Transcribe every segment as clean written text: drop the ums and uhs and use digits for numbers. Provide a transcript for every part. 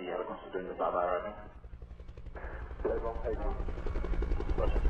the helicopter doing the Bravo arriving. Roger.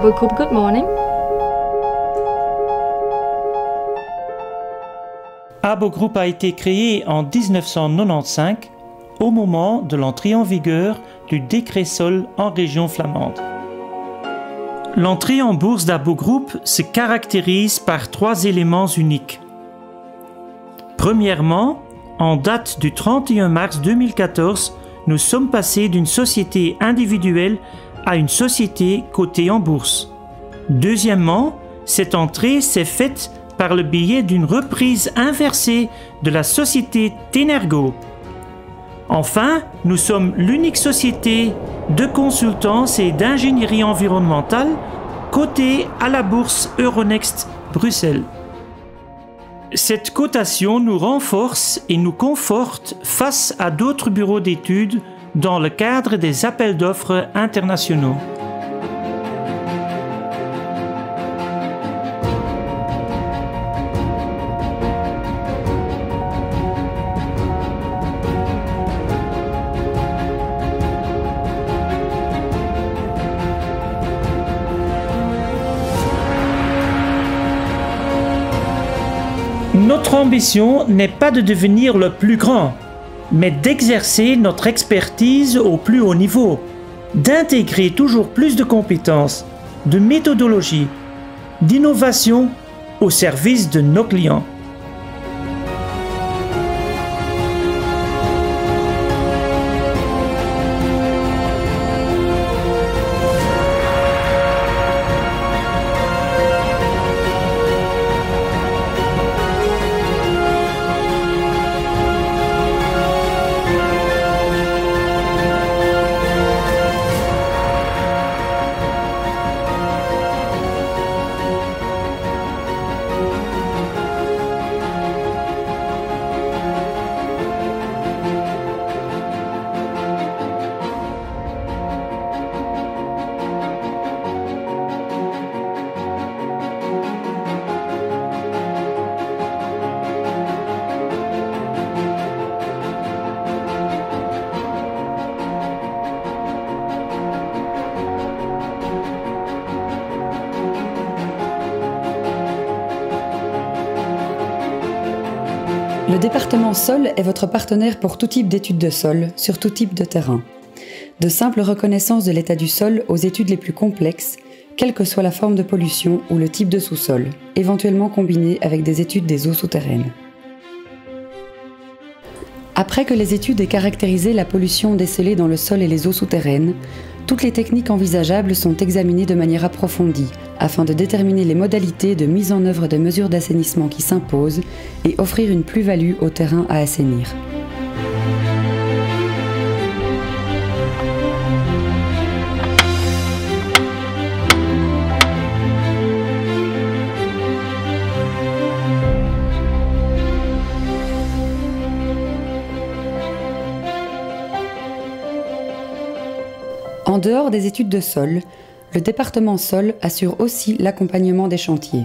Abo Group, good morning. Abo Group a été créé en 1995 au moment de l'entrée en vigueur du décret sol en région flamande. L'entrée en bourse d'Abo Group se caractérise par 3 éléments uniques. Premièrement, en date du 31 mars 2014, nous sommes passés d'une société individuelle à une société cotée en bourse. Deuxièmement, cette entrée s'est faite par le biais d'une reprise inversée de la société Tenergo. Enfin, nous sommes l'unique société de consultance et d'ingénierie environnementale cotée à la bourse Euronext Bruxelles. Cette cotation nous renforce et nous conforte face à d'autres bureaux d'études dans le cadre des appels d'offres internationaux. Notre ambition n'est pas de devenir le plus grand, mais d'exercer notre expertise au plus haut niveau, d'intégrer toujours plus de compétences, de méthodologie, d'innovation au service de nos clients. Le département sol est votre partenaire pour tout type d'études de sol, sur tout type de terrain. De simple reconnaissance de l'état du sol aux études les plus complexes, quelle que soit la forme de pollution ou le type de sous-sol, éventuellement combinées avec des études des eaux souterraines. Après que les études aient caractérisé la pollution décelée dans le sol et les eaux souterraines, toutes les techniques envisageables sont examinées de manière approfondie afin de déterminer les modalités de mise en œuvre des mesures d'assainissement qui s'imposent et offrir une plus-value au terrain à assainir. En dehors des études de sol, le département sol assure aussi l'accompagnement des chantiers.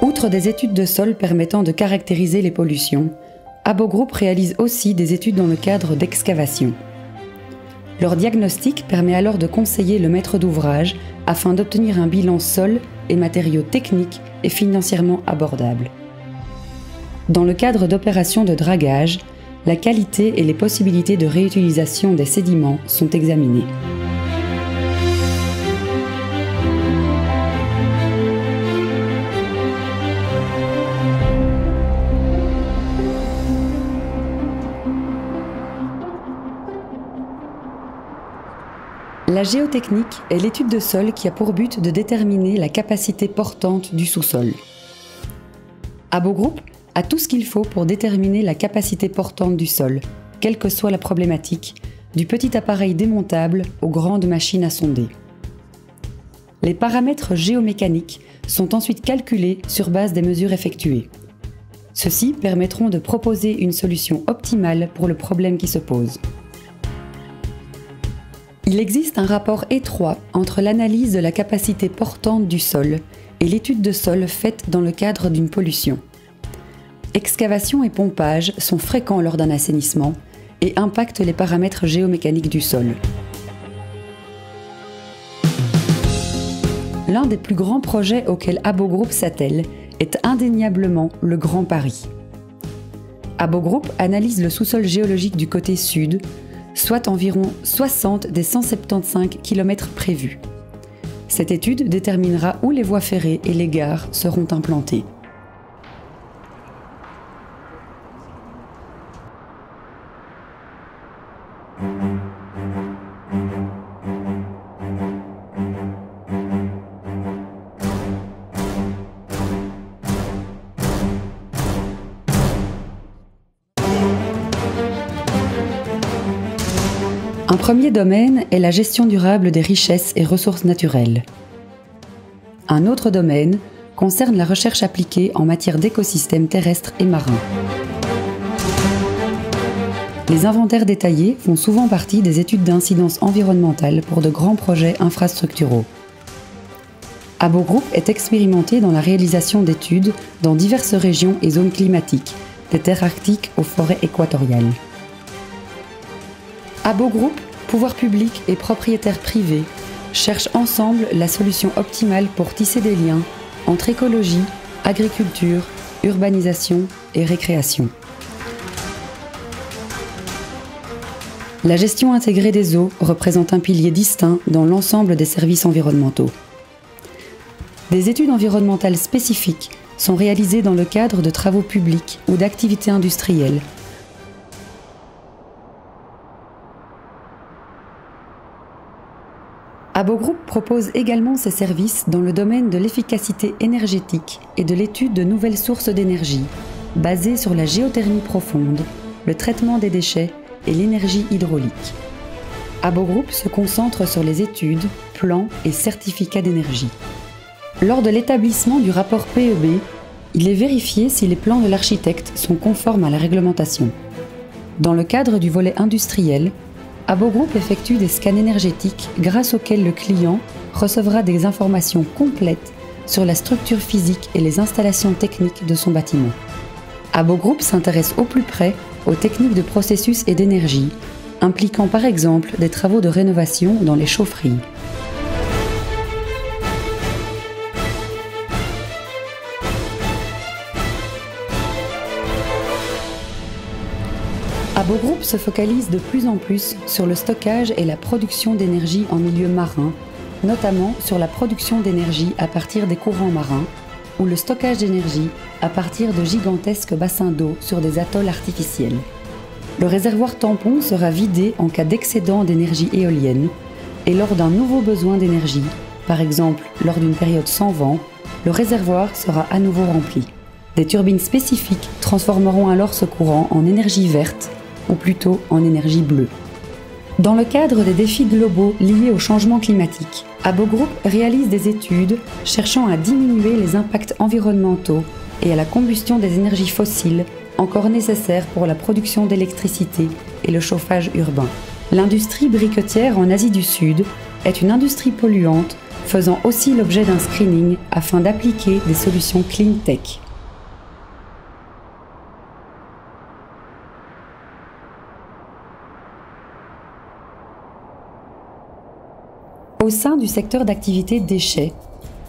Outre des études de sol permettant de caractériser les pollutions, Abo Group réalise aussi des études dans le cadre d'excavation. Leur diagnostic permet alors de conseiller le maître d'ouvrage afin d'obtenir un bilan sol et matériaux techniques et financièrement abordable. Dans le cadre d'opérations de dragage, la qualité et les possibilités de réutilisation des sédiments sont examinées. La géotechnique est l'étude de sol qui a pour but de déterminer la capacité portante du sous-sol. Abo Group a tout ce qu'il faut pour déterminer la capacité portante du sol, quelle que soit la problématique, du petit appareil démontable aux grandes machines à sonder. Les paramètres géomécaniques sont ensuite calculés sur base des mesures effectuées. Ceux-ci permettront de proposer une solution optimale pour le problème qui se pose. Il existe un rapport étroit entre l'analyse de la capacité portante du sol et l'étude de sol faite dans le cadre d'une pollution. Excavation et pompage sont fréquents lors d'un assainissement et impactent les paramètres géomécaniques du sol. L'un des plus grands projets auxquels Abo Group s'attelle est indéniablement le Grand Paris. Abo Group analyse le sous-sol géologique du côté sud, soit environ 60 des 175 km prévus. Cette étude déterminera où les voies ferrées et les gares seront implantées. Un premier domaine est la gestion durable des richesses et ressources naturelles. Un autre domaine concerne la recherche appliquée en matière d'écosystèmes terrestres et marins. Les inventaires détaillés font souvent partie des études d'incidence environnementale pour de grands projets infrastructuraux. Abo Group est expérimenté dans la réalisation d'études dans diverses régions et zones climatiques, des terres arctiques aux forêts équatoriales. Abo Group, pouvoirs publics et propriétaires privés cherchent ensemble la solution optimale pour tisser des liens entre écologie, agriculture, urbanisation et récréation. La gestion intégrée des eaux représente un pilier distinct dans l'ensemble des services environnementaux. Des études environnementales spécifiques sont réalisées dans le cadre de travaux publics ou d'activités industrielles. Abo Group propose également ses services dans le domaine de l'efficacité énergétique et de l'étude de nouvelles sources d'énergie, basées sur la géothermie profonde, le traitement des déchets et l'énergie hydraulique. Abo Group se concentre sur les études, plans et certificats d'énergie. Lors de l'établissement du rapport PEB, il est vérifié si les plans de l'architecte sont conformes à la réglementation. Dans le cadre du volet industriel, Abo Group effectue des scans énergétiques grâce auxquels le client recevra des informations complètes sur la structure physique et les installations techniques de son bâtiment. Abo Group s'intéresse au plus près aux techniques de processus et d'énergie, impliquant par exemple des travaux de rénovation dans les chaufferies. Abo Group se focalise de plus en plus sur le stockage et la production d'énergie en milieu marin, notamment sur la production d'énergie à partir des courants marins ou le stockage d'énergie à partir de gigantesques bassins d'eau sur des atolls artificiels. Le réservoir tampon sera vidé en cas d'excédent d'énergie éolienne et lors d'un nouveau besoin d'énergie, par exemple lors d'une période sans vent, le réservoir sera à nouveau rempli. Des turbines spécifiques transformeront alors ce courant en énergie verte ou plutôt en énergie bleue. Dans le cadre des défis globaux liés au changement climatique, Abo Group réalise des études cherchant à diminuer les impacts environnementaux et à la combustion des énergies fossiles encore nécessaires pour la production d'électricité et le chauffage urbain. L'industrie briquetière en Asie du Sud est une industrie polluante faisant aussi l'objet d'un screening afin d'appliquer des solutions clean tech. Au sein du secteur d'activité déchets,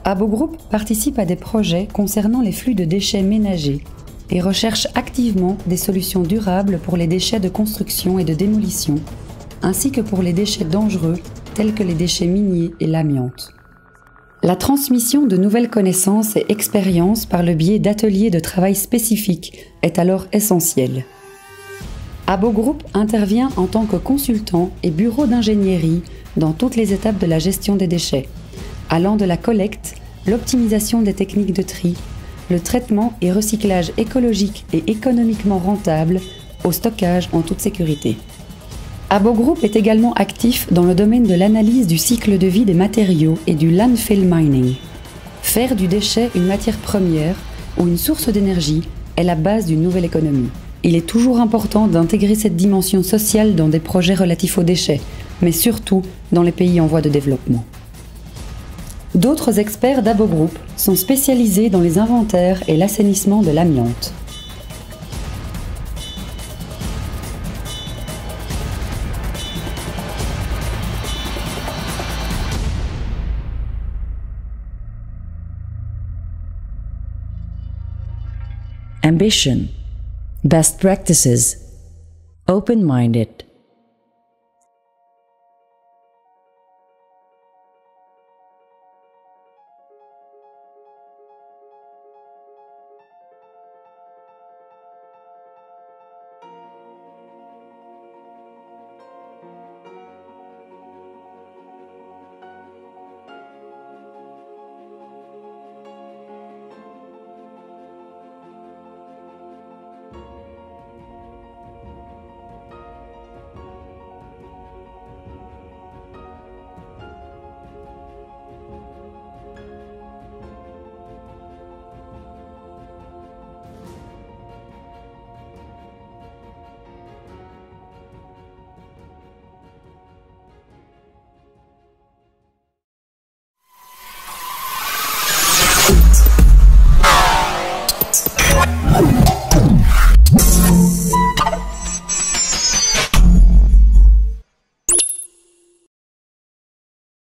Abo Group participe à des projets concernant les flux de déchets ménagers et recherche activement des solutions durables pour les déchets de construction et de démolition, ainsi que pour les déchets dangereux tels que les déchets miniers et l'amiante. La transmission de nouvelles connaissances et expériences par le biais d'ateliers de travail spécifiques est alors essentielle. Abo Group intervient en tant que consultant et bureau d'ingénierie dans toutes les étapes de la gestion des déchets, allant de la collecte, l'optimisation des techniques de tri, le traitement et recyclage écologique et économiquement rentable, au stockage en toute sécurité. Abo Group est également actif dans le domaine de l'analyse du cycle de vie des matériaux et du landfill mining. Faire du déchet une matière première ou une source d'énergie est la base d'une nouvelle économie. Il est toujours important d'intégrer cette dimension sociale dans des projets relatifs aux déchets, mais surtout dans les pays en voie de développement. D'autres experts d'Abo Group sont spécialisés dans les inventaires et l'assainissement de l'amiante. Ambition, best practices, open-minded.